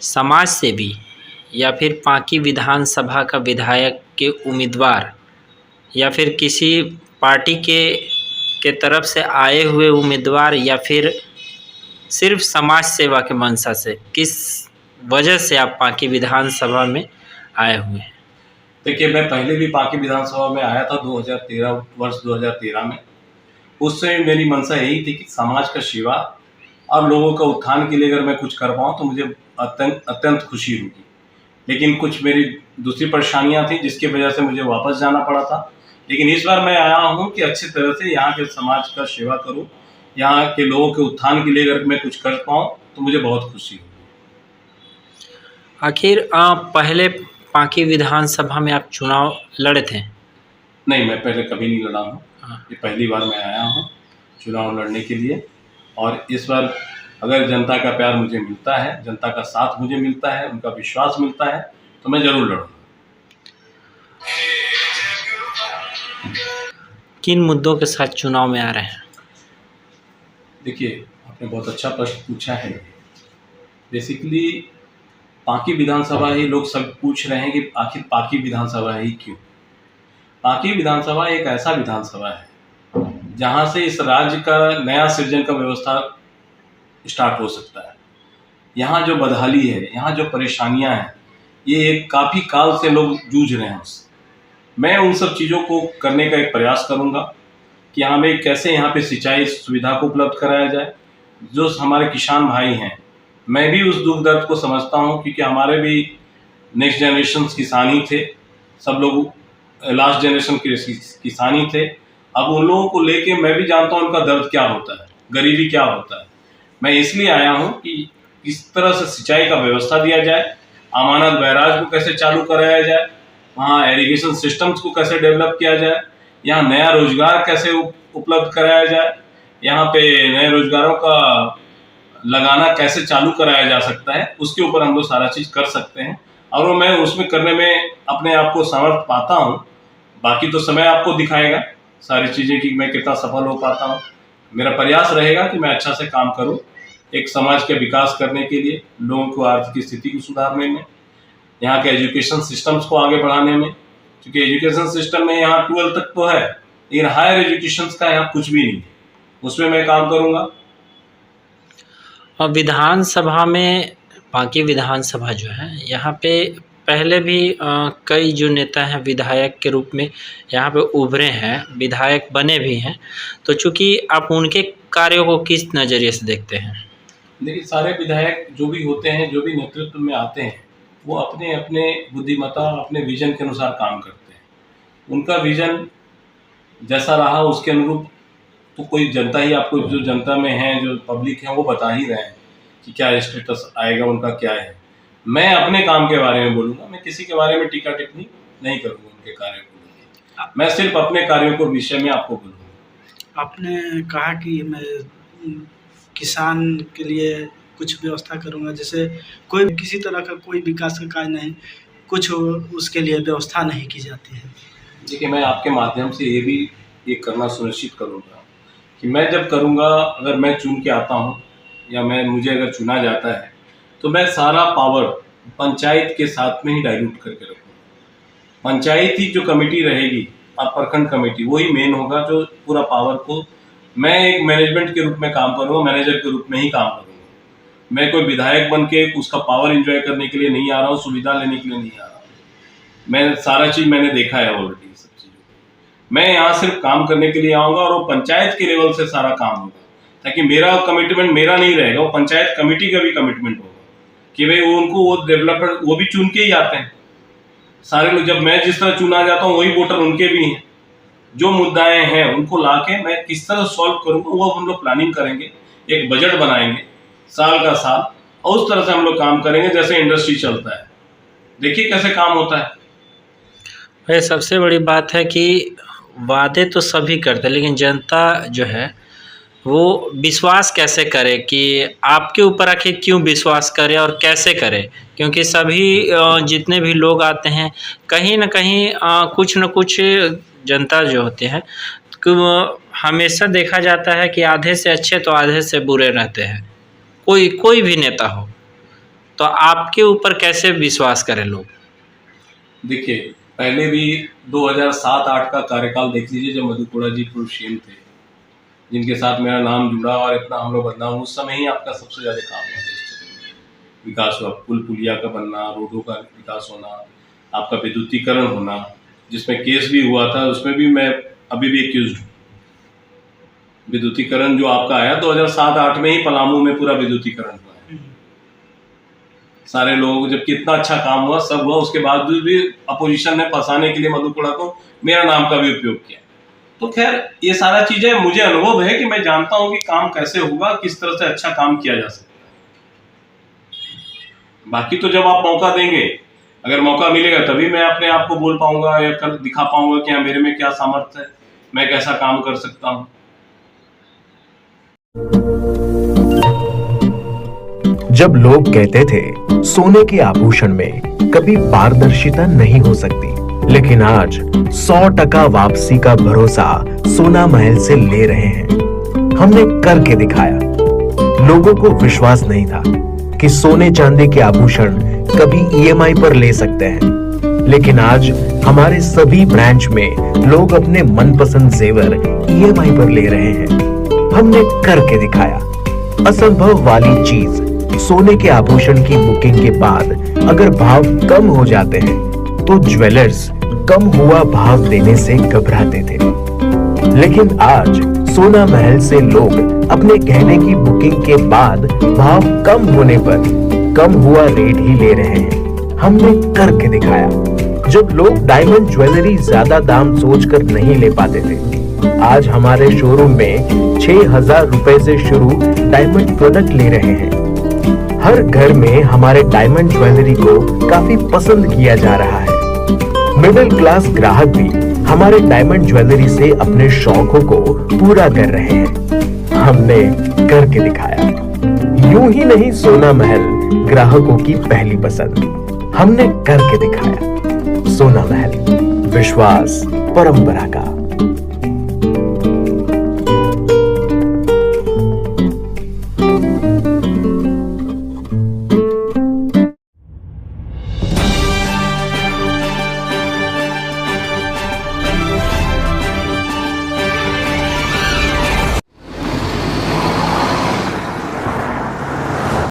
समाज सेवी या फिर पांकी विधानसभा का विधायक के उम्मीदवार या फिर किसी पार्टी के तरफ से आए हुए उम्मीदवार या फिर सिर्फ समाज सेवा के मंशा से किस वजह से आप पांकी विधानसभा में आए हुए हैं? देखिए, मैं पहले भी पांकी विधानसभा में आया था 2013 वर्ष 2013 में। उस समय मेरी मंशा यही थी कि समाज का सेवा और लोगों का उत्थान के लिए अगर मैं कुछ कर पाऊँ तो मुझे अत्यंत खुशी होगी। लेकिन कुछ मेरी दूसरी परेशानियां थी जिसकी वजह से मुझे वापस जाना पड़ा था। लेकिन इस बार मैं आया हूं कि अच्छी तरह से यहाँ के समाज का सेवा करूं, यहाँ के लोगों के उत्थान के लिए अगर मैं कुछ कर पाऊँ तो मुझे बहुत खुशी होगी। आखिर पहले पांकी विधानसभा में आप चुनाव लड़े थे? नहीं, मैं पहले कभी नहीं लड़ा हूँ। ये पहली बार मैं आया हूँ चुनाव लड़ने के लिए। और इस बार अगर जनता का प्यार मुझे मिलता है, जनता का साथ मुझे मिलता है, उनका विश्वास मिलता है तो मैं ज़रूर लड़ूंगा। किन मुद्दों के साथ चुनाव में आ रहे हैं? देखिए, आपने बहुत अच्छा प्रश्न पूछा है। बेसिकली पांकी विधानसभा ही लोग सब पूछ रहे हैं कि आखिर पांकी विधानसभा ही क्यों? पांकी विधानसभा एक ऐसा विधानसभा है जहां से इस राज्य का नया सृजन का व्यवस्था स्टार्ट हो सकता है। यहाँ जो बदहाली है, यहाँ जो परेशानियां हैं, ये काफ़ी काल से लोग जूझ रहे हैं उससे। मैं उन सब चीज़ों को करने का एक प्रयास करूँगा कि हमें कैसे यहाँ पे सिंचाई सुविधा को उपलब्ध कराया जाए। जो हमारे किसान भाई हैं, मैं भी उस दुख दर्द को समझता हूँ क्योंकि हमारे भी नेक्स्ट जनरेशन किसान ही थे, सब लोग लास्ट जनरेशन के किसान ही थे। अब उन लोगों को लेके मैं भी जानता हूँ उनका दर्द क्या होता है, गरीबी क्या होता है। मैं इसलिए आया हूँ कि किस तरह से सिंचाई का व्यवस्था दिया जाए, अमानत बैराज को कैसे चालू कराया जाए, वहाँ इरिगेशन सिस्टम्स को कैसे डेवलप किया जाए, यहाँ नया रोजगार कैसे उपलब्ध कराया जाए, यहाँ पे नए रोजगारों का लगाना कैसे चालू कराया जा सकता है, उसके ऊपर हम लोग सारा चीज़ कर सकते हैं। और वो मैं उसमें करने में अपने आप को समर्थ पाता हूँ। बाकी तो समय आपको दिखाएगा सारी चीज़ें कि मैं कितना सफल हो पाता हूँ। मेरा प्रयास रहेगा कि मैं अच्छा से काम करूँ एक समाज के विकास करने के लिए, लोगों को आर्थिक स्थिति को सुधारने में, यहाँ के एजुकेशन सिस्टम्स को आगे बढ़ाने में। क्योंकि एजुकेशन सिस्टम में यहाँ 12 तक तो है, लेकिन हायर एजुकेशन का यहाँ कुछ भी नहीं है, उसमें मैं काम करूँगा। और विधानसभा में पांकी विधानसभा जो है, यहाँ पे पहले भी कई जो नेता हैं विधायक के रूप में यहाँ पे उभरे हैं, विधायक बने भी हैं। तो चूँकि आप उनके कार्यों को किस नज़रिए से देखते हैं? देखिए, सारे विधायक जो भी होते हैं, जो भी नेतृत्व में आते हैं, वो अपने अपने बुद्धिमत्ता, अपने विजन के अनुसार काम करते हैं। उनका विजन जैसा रहा उसके अनुरूप तो कोई जनता ही आपको, जो जनता में है, जो पब्लिक है, वो बता ही रहे हैं कि क्या स्टेटस आएगा, उनका क्या है। मैं अपने काम के बारे में बोलूँगा, मैं किसी के बारे में टीका टिप्पणी नहीं करूँगा उनके कार्यों को लेकर। मैं सिर्फ अपने कार्यों को विषय में आपको बोलूँगा। आपने कहा कि मैं किसान के लिए कुछ व्यवस्था करूँगा, जैसे कोई किसी तरह का कोई विकास का कार्य नहीं, कुछ उसके लिए व्यवस्था नहीं की जाती है। देखिए, मैं आपके माध्यम से ये भी करना सुनिश्चित करूँगा कि मैं जब करूँगा, अगर मैं चुन के आता हूँ या मुझे अगर चुना जाता है तो मैं सारा पावर पंचायत के साथ में ही डाइल्यूट करके रखूँगा। पंचायत ही जो कमेटी रहेगी और प्रखंड कमेटी, वही मेन होगा जो पूरा पावर को, मैं एक मैनेजमेंट के रूप में काम करूँगा, मैनेजर के रूप में ही काम करूँगा। मैं कोई विधायक बन के उसका पावर एंजॉय करने के लिए नहीं आ रहा हूँ, सुविधा लेने के लिए नहीं आ रहा हूँ। मैं सारा चीज़ मैंने देखा है ऑलरेडी। सब चीज़ों मैं यहाँ सिर्फ काम करने के लिए आऊँगा और वो पंचायत के लेवल से सारा काम होगा, ताकि मेरा कमिटमेंट मेरा नहीं रहेगा, वो पंचायत कमेटी का भी कमिटमेंट होगा कि भाई वो उनको वो डेवलपर वो भी चुन के ही आते हैं सारे लोग। जब मैं जिस तरह चुना जाता हूँ वही वोटर उनके भी हैं। जो मुद्दाएं हैं उनको लाके मैं किस तरह सॉल्व करूँगा, वो हम लोग प्लानिंग करेंगे, एक बजट बनाएंगे साल का साल, और उस तरह से हम लोग काम करेंगे जैसे इंडस्ट्री चलता है। देखिए कैसे काम होता है। भाई, सबसे बड़ी बात है कि वादे तो सभी करते हैं, लेकिन जनता जो है वो विश्वास कैसे करे कि आपके ऊपर आखिर क्यों विश्वास करे और कैसे करे? क्योंकि सभी जितने भी लोग आते हैं, कहीं ना कहीं कुछ न कुछ जनता जो होते हैं हमेशा देखा जाता है कि आधे से अच्छे तो आधे से बुरे रहते हैं, कोई भी नेता हो। तो आपके ऊपर कैसे विश्वास करें लोग? देखिए, पहले भी 2007-8 का कार्यकाल देख लीजिए, जब मधुपुरा जी पूर्व सीएम थे, जिनके साथ मेरा नाम जुड़ा और इतना हम लोग बदनाम, उस समय ही आपका सबसे ज़्यादा काम हुआ देश में। विकास हुआ, पुल पुलिया का बनना, रोडों का विकास होना, आपका विद्युतीकरण होना, जिसमें केस भी हुआ था, उसमें भी मैं अभी भी एक्यूज्ड हूँ। विद्युतीकरण जो आपका आया 2007-8 में ही पलामू में पूरा विद्युतीकरण हुआ है। सारे लोग, जबकि इतना अच्छा काम हुआ, सब हुआ, उसके बावजूद भी अपोजिशन ने फंसाने के लिए मधुपुरा को मेरा नाम का भी उपयोग किया। तो खैर, ये सारा चीजें मुझे अनुभव है कि मैं जानता हूं कि काम कैसे होगा, किस तरह से अच्छा काम किया जा सकता है। बाकी तो जब आप मौका देंगे, अगर मौका मिलेगा तभी मैं अपने आप को बोल पाऊंगा या कर दिखा पाऊंगा कि मेरे में क्या सामर्थ्य है, मैं कैसा काम कर सकता हूं। जब लोग कहते थे सोने के आभूषण में कभी पारदर्शिता नहीं हो सकती, लेकिन आज 100% वापसी का भरोसा सोना महल से ले रहे हैं। हमने करके दिखाया। लोगों को विश्वास नहीं था कि सोने चांदी के आभूषण कभी ईएमआई पर ले सकते हैं, लेकिन आज हमारे सभी ब्रांच में लोग अपने मनपसंद जेवर ईएमआई पर ले रहे हैं। हमने करके दिखाया। असंभव वाली चीज, सोने के आभूषण की बुकिंग के बाद अगर भाव कम हो जाते हैं तो ज्वेलर्स कम हुआ भाव देने से घबराते थे, लेकिन आज सोना महल से लोग अपने गहने की बुकिंग के बाद भाव कम होने पर कम हुआ रेट ही ले रहे हैं। हमने करके दिखाया। जब लोग डायमंड ज्वेलरी ज्यादा दाम सोचकर नहीं ले पाते थे, आज हमारे शोरूम में 6,000 रुपए से शुरू डायमंड प्रोडक्ट ले रहे हैं। हर घर में हमारे डायमंड ज्वेलरी को काफी पसंद किया जा रहा है। मिडिल क्लास ग्राहक भी हमारे डायमंड ज्वेलरी से अपने शौकों को पूरा कर रहे हैं। हमने करके दिखाया। यूं ही नहीं सोना महल ग्राहकों की पहली पसंद, हमने करके दिखाया। सोना महल, विश्वास परंपरा का।